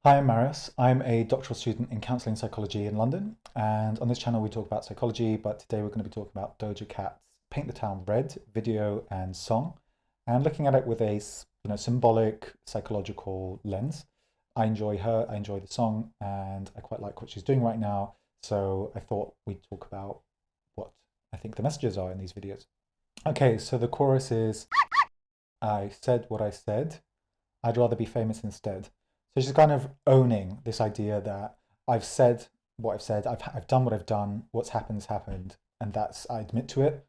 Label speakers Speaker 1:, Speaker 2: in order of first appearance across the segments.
Speaker 1: Hi, I'm Marius. I'm a doctoral student in counselling psychology in London, and on this channel we talk about psychology, but today we're going to be talking about Doja Cat's Paint the Town Red video and song, and looking at it with a symbolic psychological lens. I enjoy her, I enjoy the song, and I quite like what she's doing right now, so I thought we'd talk about what I think the messages are in these videos. Okay, so the chorus is, I said what I said, I'd rather be famous instead. So she's kind of owning this idea that I've said what I've said, I've done what I've done, what's happened's happened, and that's, I admit to it.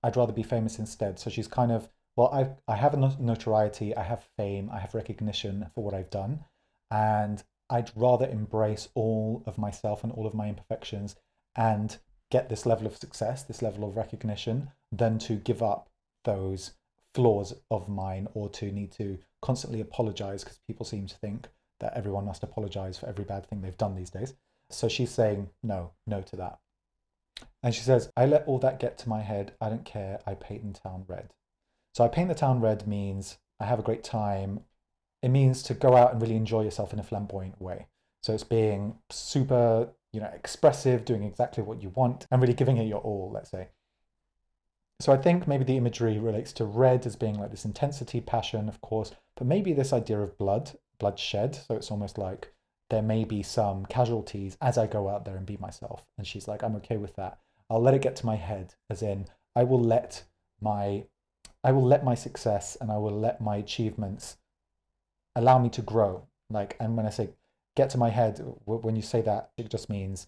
Speaker 1: I'd rather be famous instead. So she's kind of, well, I have a notoriety, I have fame, I have recognition for what I've done, and I'd rather embrace all of myself and all of my imperfections and get this level of success, this level of recognition, than to give up those flaws of mine or to need to constantly apologize because people seem to think that everyone must apologize for every bad thing they've done these days. So she's saying no, no to that. And she says, I let all that get to my head. I don't care. I paint the town red. So I paint the town red means I have a great time. It means to go out and really enjoy yourself in a flamboyant way. So it's being super, expressive, doing exactly what you want and really giving it your all, let's say. So I think maybe the imagery relates to red as being like this intensity, passion, of course, but maybe this idea of bloodshed. So it's almost like there may be some casualties as I go out there and be myself. And she's like, I'm okay with that. I'll let it get to my head, as in I will let my success and I will let my achievements allow me to grow. Like, and when I say get to my head, when you say that, it just means,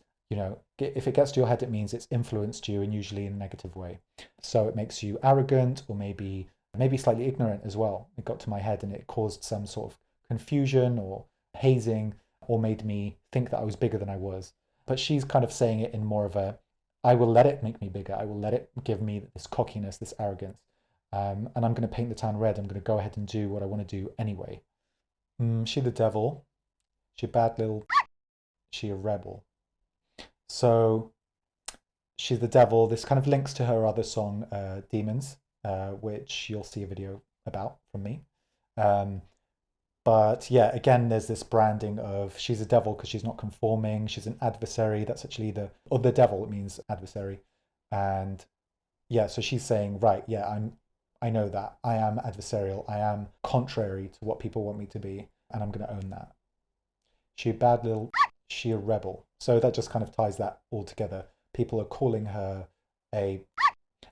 Speaker 1: if it gets to your head, it means it's influenced you and usually in a negative way. So it makes you arrogant or maybe slightly ignorant as well. It got to my head and it caused some sort of confusion or hazing or made me think that I was bigger than I was. But she's kind of saying it in more of a, I will let it make me bigger. I will let it give me this cockiness, this arrogance. And I'm going to paint the town red. I'm going to go ahead and do what I want to do anyway. She the devil. She a bad little. She a rebel. So she's the devil. This kind of links to her other song, Demons, which you'll see a video about from me. Um, but yeah, again, there's this branding of she's a devil because she's not conforming. She's an adversary. That's actually the devil. It means adversary. And yeah, so she's saying, right, yeah, I know that. I am adversarial. I am contrary to what people want me to be, and I'm going to own that. She a bad little, she a rebel. So that just kind of ties that all together. People are calling her a,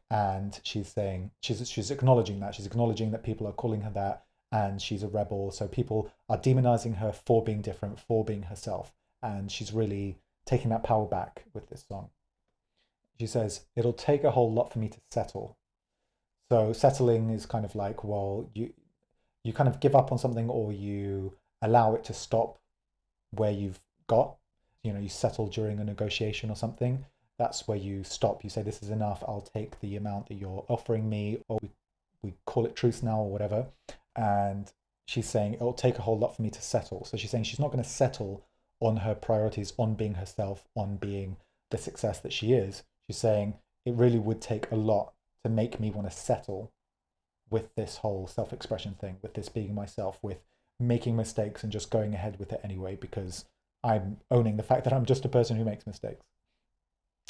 Speaker 1: and she's saying, she's acknowledging that. She's acknowledging that people are calling her that, and she's a rebel. So people are demonizing her for being different, for being herself. And she's really taking that power back with this song. She says, it'll take a whole lot for me to settle. So settling is kind of like, well, you kind of give up on something or you allow it to stop where you've got. You settle during a negotiation or something. That's where you stop. You say, this is enough. I'll take the amount that you're offering me, or we call it truce now or whatever. And she's saying, it'll take a whole lot for me to settle. So she's saying she's not going to settle on her priorities, on being herself, on being the success that she is. She's saying it really would take a lot to make me want to settle with this whole self-expression thing, with this being myself, with making mistakes and just going ahead with it anyway, because I'm owning the fact that I'm just a person who makes mistakes,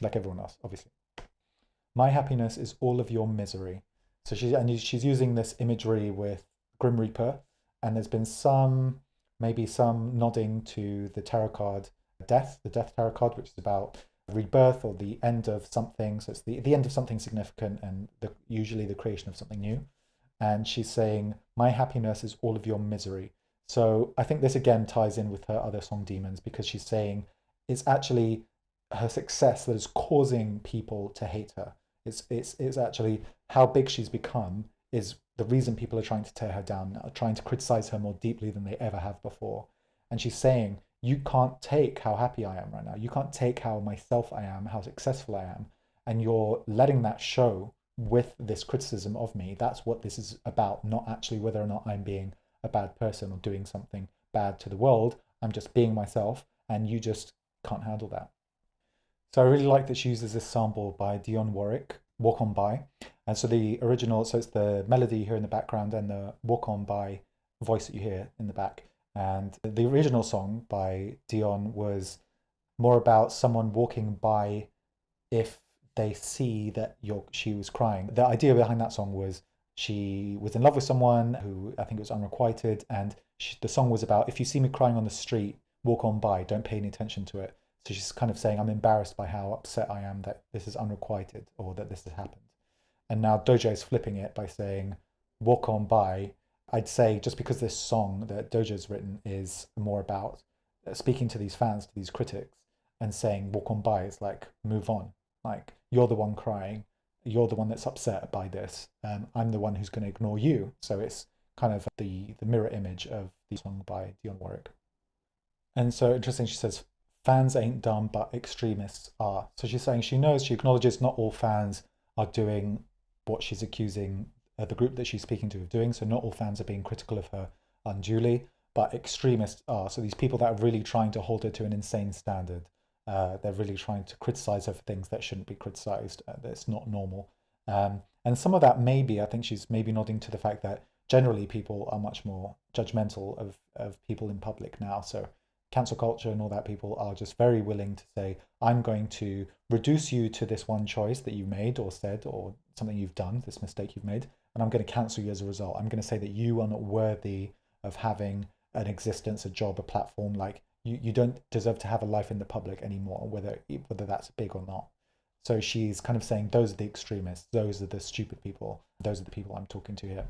Speaker 1: like everyone else, obviously. My happiness is all of your misery. So she's using this imagery with Grim Reaper, and there's been maybe some nodding to the tarot card Death, the Death tarot card, which is about rebirth or the end of something. So it's the end of something significant and usually the creation of something new. And she's saying, my happiness is all of your misery. So I think this again ties in with her other song Demons, because she's saying it's actually her success that is causing people to hate her. It's actually how big she's become is the reason people are trying to tear her down, are trying to criticize her more deeply than they ever have before. And she's saying, you can't take how happy I am right now. You can't take how myself I am, how successful I am. And you're letting that show with this criticism of me. That's what this is about, not actually whether or not I'm being a bad person or doing something bad to the world. I'm just being myself, and you just can't handle that. So I really like that she uses this sample by Dionne Warwick, Walk On By. And so the original, so it's the melody here in the background and the Walk On By voice that you hear in the back. And the original song by Dion was more about someone walking by if they see that she was crying. The idea behind that song was she was in love with someone who I think was unrequited, and the song was about if you see me crying on the street, walk on by, don't pay any attention to it. So she's kind of saying, I'm embarrassed by how upset I am that this is unrequited or that this has happened. And now Doja is flipping it by saying, walk on by. I'd say just because this song that Doja's written is more about speaking to these fans, to these critics, and saying, walk on by, it's like, move on. Like, you're the one crying. You're the one that's upset by this. I'm the one who's going to ignore you. So it's kind of the mirror image of the song by Dionne Warwick. And so interesting, she says, fans ain't dumb, but extremists are. So she's saying she knows, she acknowledges not all fans are doing what she's accusing the group that she's speaking to of doing. So not all fans are being critical of her unduly, but extremists are. So these people that are really trying to hold her to an insane standard. They're really trying to criticize her for things that shouldn't be criticized. That's not normal. And some of that maybe, I think she's maybe nodding to the fact that generally people are much more judgmental of people in public now. So cancel culture and all that, people are just very willing to say, I'm going to reduce you to this one choice that you made or said or something you've done, this mistake you've made, and I'm going to cancel you as a result. I'm going to say that you are not worthy of having an existence, a job, a platform. Like you don't deserve to have a life in the public anymore, whether that's big or not. So she's kind of saying those are the extremists, those are the stupid people, those are the people I'm talking to here.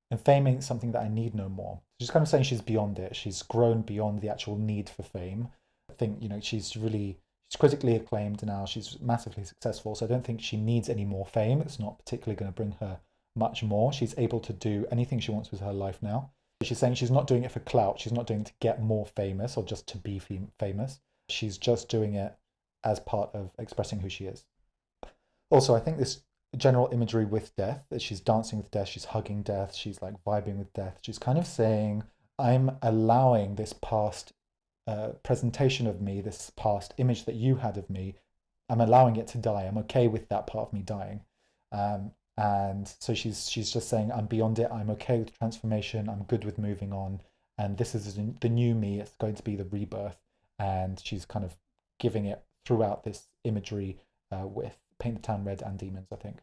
Speaker 1: And fame ain't something that I need no more. She's kind of saying she's beyond it. She's grown beyond the actual need for fame. I think, she's critically acclaimed now. She's massively successful. So I don't think she needs any more fame. It's not particularly going to bring her much more. She's able to do anything she wants with her life now. She's saying she's not doing it for clout. She's not doing it to get more famous or just to be famous. She's just doing it as part of expressing who she is. Also, I think this general imagery with death, that she's dancing with death, she's hugging death, she's like vibing with death. She's kind of saying, I'm allowing this past presentation of me, this past image that you had of me, I'm allowing it to die. I'm okay with that part of me dying. And so she's just saying, I'm beyond it. I'm okay with transformation. I'm good with moving on. And this is the new me. It's going to be the rebirth. And she's kind of giving it throughout this imagery with Paint the Town Red and Demons, I think.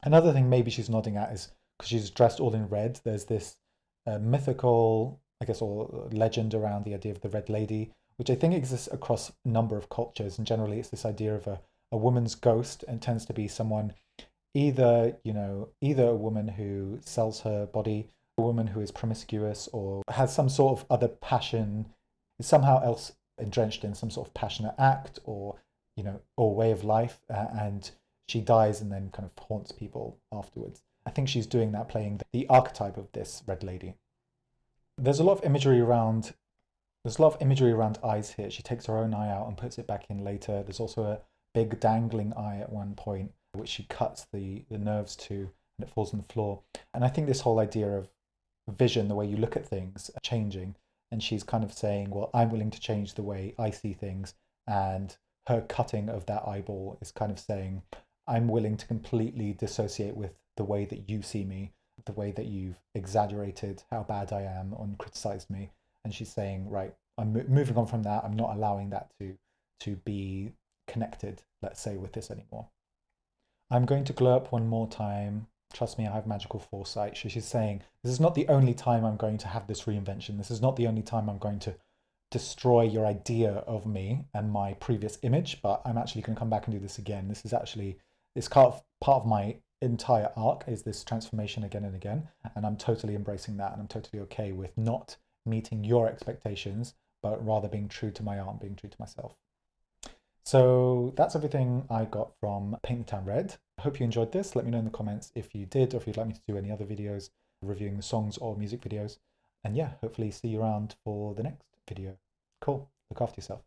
Speaker 1: Another thing maybe she's nodding at is because she's dressed all in red, there's this mythical, I guess, or legend around the idea of the Red Lady, which I think exists across a number of cultures. And generally it's this idea of a woman's ghost, and tends to be someone either a woman who sells her body, a woman who is promiscuous or has some sort of other passion, is somehow else entrenched in some sort of passionate act or way of life, and she dies and then kind of haunts people afterwards. I think she's doing that, playing the archetype of this Red Lady. There's a lot of imagery around eyes here. She takes her own eye out and puts it back in later. There's also a big dangling eye at one point, which she cuts the nerves to, and it falls on the floor. And I think this whole idea of vision, the way you look at things, changing, and she's kind of saying, well, I'm willing to change the way I see things, and her cutting of that eyeball is kind of saying, I'm willing to completely dissociate with the way that you see me, the way that you've exaggerated how bad I am and criticized me. And she's saying, right, I'm moving on from that. I'm not allowing that to be connected, let's say, with this anymore. I'm going to glow up one more time. Trust me, I have magical foresight. She's saying, this is not the only time I'm going to have this reinvention. This is not the only time I'm going to destroy your idea of me and my previous image, but I'm actually going to come back and do this again. This is actually, it's part of my entire arc, is this transformation again and again. And I'm totally embracing that. And I'm totally okay with not meeting your expectations, but rather being true to my art, being true to myself. So that's everything I got from Paint the Town Red. I hope you enjoyed this. Let me know in the comments if you did, or if you'd like me to do any other videos reviewing the songs or music videos. And yeah, hopefully see you around for the next video. Cool. Look after yourself.